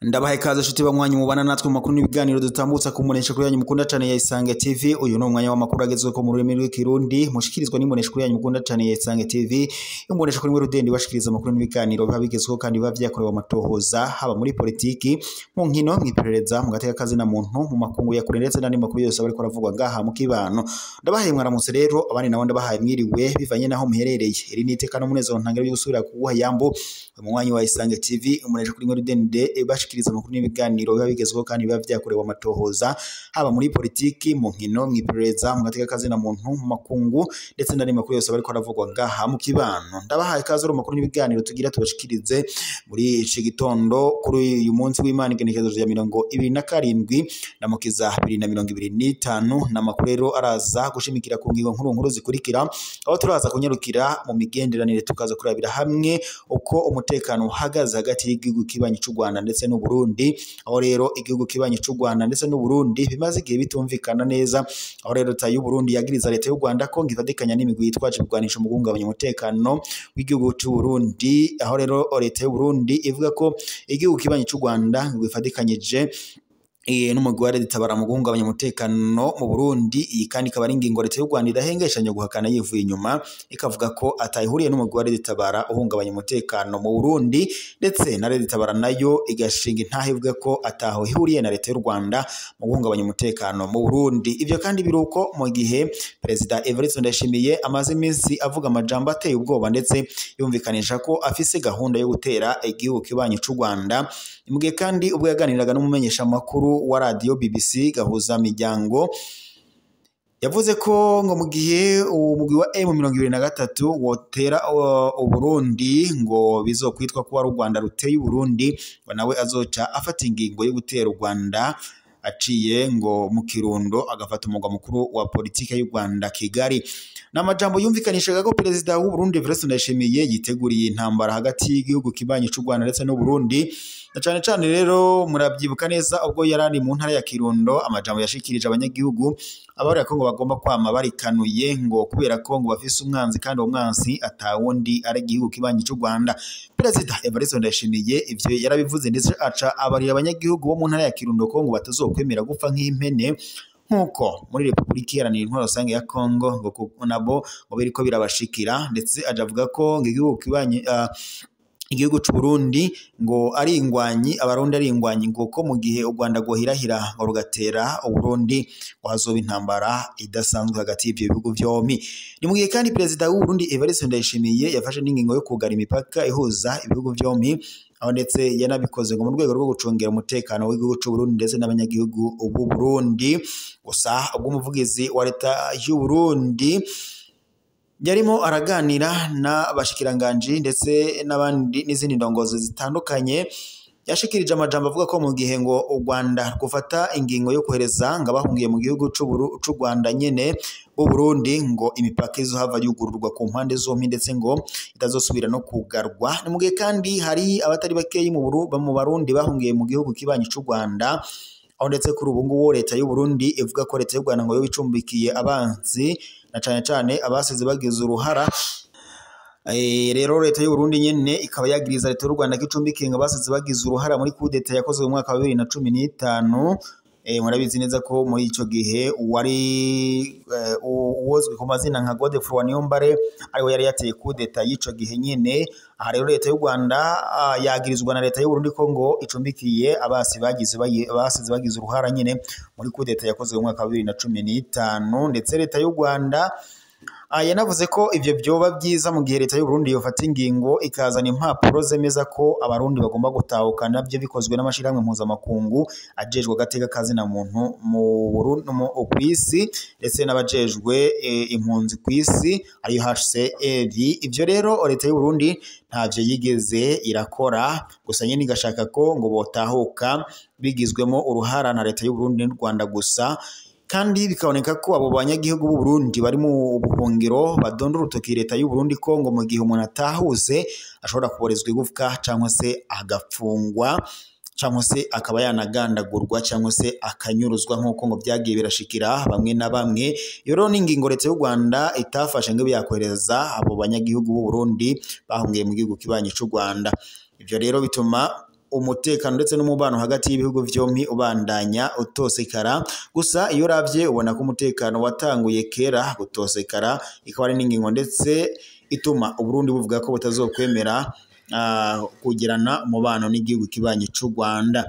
Ndabahaye ikaze shuti banywanyi mubana natwe mu makuru n'ibiganiro dutambutsa ku munesha kuri yanyu mukunda cyane ya Isange TV. Uyu no mwanya w'amakuru agezwe ko mu rurimi rw'ikirundi mushikirizwa n'imonesha kuri yanyu mukunda cyane ya Isange TV. Imbonesha kuri Rudendi bashikiriza amakuru n'ibiganiro biba bigezweho kandi biba vyakorewe amatohoza haba muri politiki, mu nkino, mw'iperereza, mu gateka kazi na muntu, mu makungu ya kure ndetse n'andi makuru yose bariko aravugwa ngaha mu kibano. Ndabahaye mwaramutse rero abandi nabo ndabahaye mwiriwe bivanye naho muherereye. Iri ni iteka no munezero ntangere yo gusubira kuguha yambo mu mwanya wa Isange TV. Umunesha kuri Rudendi bashikiriza amakuru n'ibiganiro biba bigezweho kandi biba vyakorewe amatohoza haba muri politiki, mu nkino, mw'iperereza, mu gateka kazi na muntu, mu makungu ndetse n'andi makuru yose bariko aravugwa ngaha mu kibano. Ndabahaye ikaze mu makuru n'ibiganiro tugira tubashikirize muri iki gitondo kuri uyu munsi w'Imana igenekerezo rya 27 ndamukiza 2025 n'amakuru rero araza gushimikira ku ngingo nkuru zikurikira, aho turaza kunyarukira mu migenderanire tukaza kurabira hamwe uko umutekano uhagaze hagati y'igihugu kibanyi cy'u Rwanda ndetse n'u Burundi, aho rero igihugu kibanyi cy'u Rwanda ndetse n'u Burundi bimaze igihe bitumvikana neza, aho rero leta y'u Burundi yagiriza leta y'u Rwanda ko ngifadikanya n'imigwi yitwaje ibigwanisho mu guhungabanya umutekano w'igihugu cy'u Burundi, aho rero leta y'u Burundi ivuga ko igihugu kibanyi cy'u Rwanda ngifadikanyije n'umugware ditabara mu guhungabanya umutekano mu Burundi. Iyi kandi ikaba ari ingingo leta y'u Rwanda idahengeshanya guhakana yivuye inyuma, ikavuga ko atayihuriye n'umugware ditabara uhungabanya umutekano mu Burundi, ndetse na leta ditabara nayo igashinga intahe ivuga ko ataho ihuriye na leta y'u Rwanda mu guhungabanya umutekano mu Burundi. Ivyo kandi biruko mu gihe Perezida Evariste Ndayishimiye amaze iminsi avuga amajambo ateye ubwoba ndetse yumvikanisha ko afise gahunda yo gutera igihugu kibanyi cy'u Rwanda. Imugihe kandi ubwo yaganiraga n'umumenyesha makuru wa radio BBC Gahuza Miryango, yavuze ko ngo mu gihe umugwi wa M23 wotera Uburundi ngo bizokwitwa ko ari u Rwanda ruteye Uburundi, nawe azoca afata ingingo yo gutera u Rwanda aciye ngo mu Kirundo agafata umugwa mukuru wa politike y'u Rwanda Kigali. Namajambo yumvikanishaga ko Perezida w'u Burundi Evariste Ndayishimiye yiteguriye intambara hagati y'igihugu kibanyi cy'u Rwanda ndetse n'u Burundi. Na cyane rero murabyibuka neza ubwo yarari mu ntara ya Kirundo, amajambo yashikirije abanyagihugu abari ko ngo bagomba kwama barikanuye ngo kubera ko ngo bafise umwanzi kandi uwo mwanzi atawundi ari igihugu kibanyi cy'u Rwanda. Perezida Evariste Ndayishimiye ivyo yarabivuze ndetse aca abarira abanyagihugu bo mu ntara ya Kirundo ko ngo batazokwemera gupfa nk'impene nkuko muri Republika Iharanira Intwaro Rusange ya Kongo ngo nabo ngo biriko birabashikira, ndetse ajavuga ko igihugu kibanyi igihugu cy'u Burundi ngo ari ingwanyi, abarundi ari ingwanyi, ngo ko mu gihe u Rwanda gohirahira ngo rugatera u Burundi ngo hazoba intambara idasanzwe hagati y'ivyo bihugu vyompi. Ni mu gihe kandi Perezida w'u Burundi Evariste Ndayishimiye yafashe n'ingingo yo kugara imipaka ihuza ibihugu vyompi, aho ndetse yanabikoze ngo mu rwego rwo gucungera umutekano w'igihugu cy'u Burundi ndetse n'abanyagihugu b'u Burundi. Gusa ubwo umuvugizi wa leta y'u Burundi yarimo araganira n'abashikiranganji ndetse n'abandi n'izindi ndongozi zitandukanye, yashikirije amajambo avuga ko mu gihe ngo u Rwanda rufata ingingo yo kohereza ngo abahungiye mu gihugu cy'u Rwanda nyene u Burundi ngo imipaka izohava yugururwa ku mpande zompi ndetse ngo itazosubira no kugarwa. Ni mu gihe kandi hari abatari bakeyi mu Barundi bahungiye mu gihugu kibanyi cy'u Rwanda, aho ndetse kuri ubu ngubu leta y'u Burundi ivuga ko leta y'u Rwanda ngo yo bicumbikiye abanzi na cyane abasize bagize uruhara. Rero leta y'u Burundi nyene ikaba yagiriza leta y'u Rwanda kicumbikiye ngo abasize bagize uruhara muri kudeta yakozwe mu mwaka wa 2015. Murabizi neza ko muri ico gihe wari uwozwe ku mazina nka Godefroid Niyombare ariwe yari yateye kudeta y'ico gihe nyene. Aha rero leta y'u Rwanda yagirizwa na leta y'u Burundi ko ngo icumbikiye abasize bagize uruhara nyene muri kudeta yakozwe mu mwaka wa 2015, ndetse leta y'u Rwanda yanavuze ko ivyo vyoba byiza mu gihe leta y'u Burundi yofata ingingo ikazana impapuro zemeza ko abarundi bagomba gutahukana, navyo bikozwe n'amashirahamwe mpuzamakungu ajejwe agateka kazi na muntu mu Burundi kw'isi ndetse n'abajejwe impunzi kw'isi ariyo HCR. Ivyo rero leta y'u Burundi ntavyo yigeze irakora, gusa nyene igashaka ko ngo botahuka bigizwemo uruhara na leta y'u Burundi n'u Rwanda gusa, kandi bikaboneka ko abo banyagihugu b'u Burundi bari mu buhungiro badonda urutoki leta y'u Burundi ko ngo mu gihe umuntu atahuse ashobora kuborezwa igufwa cyangwa se agafungwa. cyangwa se akaba yanagandagurwa cyangwa se akanyuruzwa nk'uko ngo byagiye birashikira bamwe na bamwe. Iyo rero ni ingingo leta y'u Rwanda itafashe ngo yakohereza abo banyagihugu b'u Burundi bahungiye mu gihugu kibanyi cy'u Rwanda. Ivyo rero bituma umutekano ndetse n'umubano hagati y'ibihugu vyompi ubandanya utosekara. Gusa iyo ravye ubona ko umutekano watanguye kera gutosekara, ikaba ari n'ingingo ndetse ituma Uburundi buvuga ko butazokwemera kugirana umubano n'igihugu kibanyi cy'u Rwanda.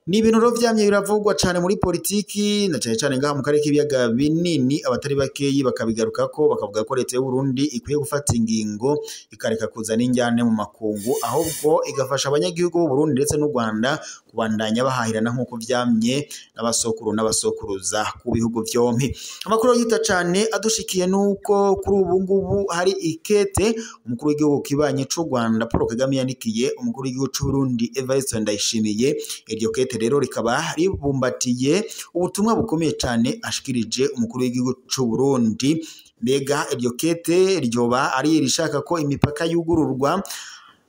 Ni ibintu rero vyamye biravugwa cyane muri politiki na cyane ngaha mu karere k'ibiyaga binini, abatari bakeyi bakabigaruka ko bakavuga ko leta y'u Burundi ikwiye gufata ingingo ikareka kuzana injyane mu makungu, ahubwo igafasha abanyagihugu b'u Burundi ndetse n'u Rwanda kubandanya bahahirana nk'uko vyamye n'abasokuru n'abasokuruza ku bihugu vyompi. Amakuru yita cyane adushikiye nuko kuri ubu ngubu hari ikete umukuru w'igihugu kibanye cy'u Rwanda Paul Kagame yandikiye umukuru w'igihugu cy'u Burundi Evariste Ndayishimiye. Iryo kete rero rikaba ribumbatiye ubutumwa bukomeye cyane ashikirije umukuru w'igihugu cy'u Burundi. Mbega iryo kete ryoba ari rishaka ko imipaka yugururwa?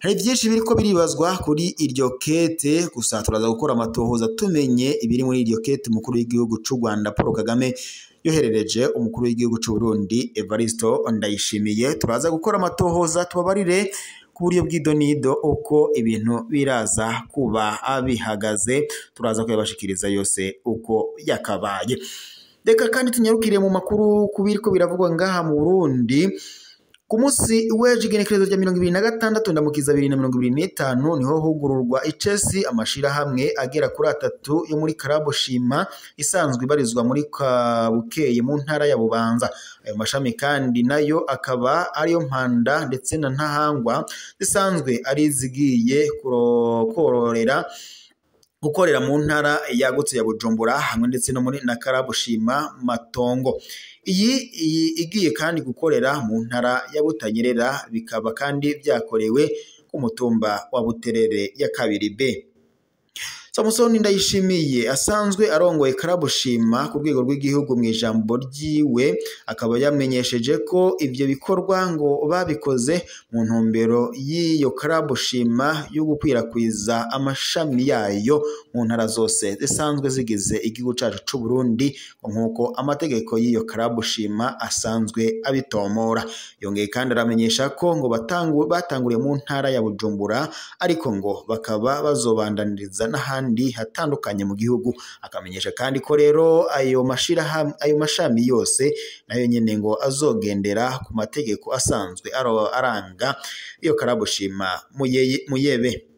Hari byinshi biriko biribazwa kuri iryo kete, gusa turaza gukora amatohoza tumenye ibiri muri iryo kete umukuru w'igihugu cy'u Rwanda Paul Kagame yoherereje umukuru w'igihugu cy'u Burundi Evariste Ndayishimiye. Turaza gukora amatohoza tubabarire ku buryo bw'idonido uko ibintu biraza kuba bihagaze, turaza kuyabashikiriza yose uko yakabaye. Reka kandi tunyarukire mu makuru kubiriko biravugwa ngaha mu Burundi. Ku munsi w'ejo igenekerezo rya 2026 ndamukiza 2025 niho hugururwa icesi amashirahamwe agera kuri 3 yo muri Karabo Shima isanzwe ibarizwa muri Kabukeye mu ntara ya Bubanza. Ayo mashami kandi nayo akaba ariyo Mpanda ndetse na Ntahangwa zisanzwe ari zigiye gukorera mu ntara yagutse ya Bujumbura hamwe ndetse no muri na Karabo Shima Matongo. Iyi igiye kandi gukorera mu ntara ya Butanyerera, bikaba kandi byakorewe ku mutumba wa Buterere ya 2B. Samusoni Ndayishimiye asanzwe arongoye Karabo Shima ku rwego rw'igihugu mu ijambo ryiwe akaba yamenyesheje ko ivyo bikorwa ngo babikoze mu ntumbero y'iyo Karabo Shima yo gukwirakwiza amashami yayo mu ntara zose zisanzwe zigize igihugu cacu c'u Burundi nk'uko amategeko y'iyo Karabo Shima asanzwe abitomora. Yongeye kandi aramenyesha ko ngo batanguriye mu ntara ya Bujumbura ariko ngo bakaba bazobandaniriza n'ahandi hatandukanye mu gihugu. Akamenyesha kandi ko rero ayo mashami yose nayo nyene ngo azogendera ku mategeko asanzwe aranga iyo Karabo Shima Muyebe.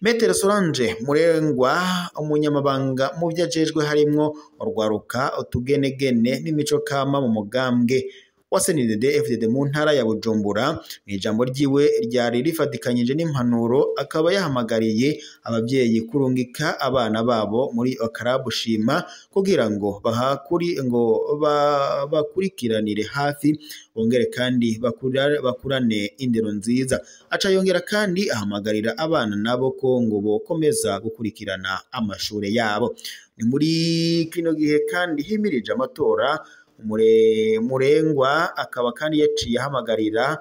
Metere Solange Murengwa umunyamabanga mu vyajejwe harimwo urwaruka utugenegene n'imico kama mu mugambwe wa CNDD-FDD mu ntara ya Bujumbura mu ijambo ryiwe ryari rifatikanyije n'impanuro akaba yahamagariye abavyeyi kurungika abana babo muri Karabo Shima kugira ngo bakurikiranire hafi bongere kandi bakurane indero nziza. Aca yongera kandi ahamagarira abana nabo ko ngo bokomeza gukurikirana amashure yabo. Ni muri kino gihe kandi himirije amatora Murengwa akaba kandi yaciye ahamagarira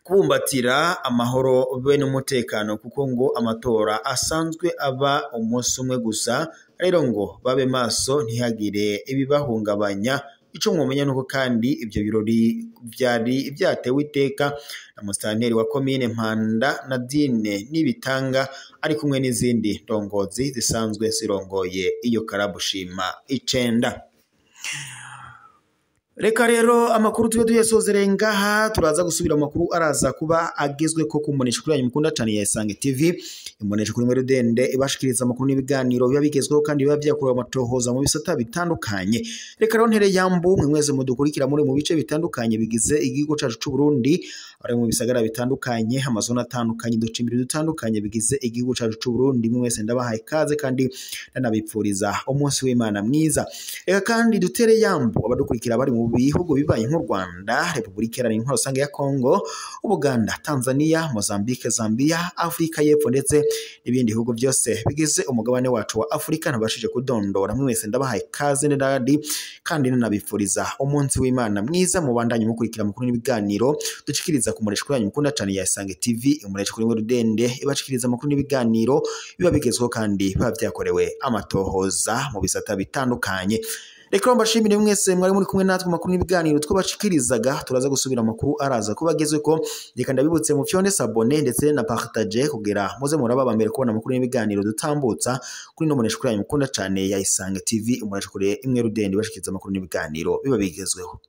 kubumbatira amahoro be n'umutekano kuko ngo amatora asanzwe aba umunsi umwe gusa, rero ngo babe maso ntihagire ibibahungabanya. Ico mwomenya nuko kandi ivyo birori vyari vyatewe iteka na musitanteri wa komine Mpanda Nadine Nibitanga ari kumwe n'izindi ndongozi zisanzwe zirongoye iyo Karabo Shima 9. Reka rero amakuru tube tuyasozereye ngaha, turaza gusubira amakuru araza kuba agezwe ko kumunesha kuri yanyu mukunda cyane ya Isange TV. Imunesha kuri Mwere Dende ibashikiriza amakuru n'ibiganiro biba bigezweho kandi biba byakorewe amatohoza mu bisata bitandukanye. Reka rero ntere yambu mwese mudukurikira muri mu bice bitandukanye bigize igihugu cacu c'u Burundi, ari mu bisagara bitandukanye, amazona atandukanye, ducimbiri dutandukanye bigize igihugu cacu c'u Burundi. Mwese ndabahaye kaze kandi ndanabipfuriza umunsi w'Imana mwiza. Reka kandi dutere yambu abadukurikira bari mu bihugu bibaye nk'u Rwanda, Repubulika Iharanira Intwaro Rusange ya Kongo, Ubuganda, Tanzania, Mozambique, Zambia, Afrika y'Epfo ndetse n'ibindi bihugu byose bigize umugabane wacu wa Afrika. Nabashije kudondora mwese ndabahaye kaze n'iradi kandi nanabifuriza umunsi w'Imana mwiza. Mubandanye mukurikira amakuru n'ibiganiro dushikiriza ku mureshwa yanyu mukunda cyane ya Isange TV, umureshwa kuri Rudende ibashikiriza amakuru n'ibiganiro biba bigezweho kandi biba byakorewe amatohoza mu bisata bitandukanye. Reka mbashimire mwese mwari muri kumwe natwe makuru n'ibiganiro twabashikirizaga. Turaza gusubira amakuru araza kubagezwe ko, reka ndabibutse mu fyone s'abonner ndetse na partager kugira muze muraba mbere kubona amakuru n'ibiganiro dutambutsa kuri no munesha kuri yanyu mukunda cyane ya Isange TV, umureshwa kuri imwe Rudende bashikiriza amakuru n'ibiganiro biba bigezweho.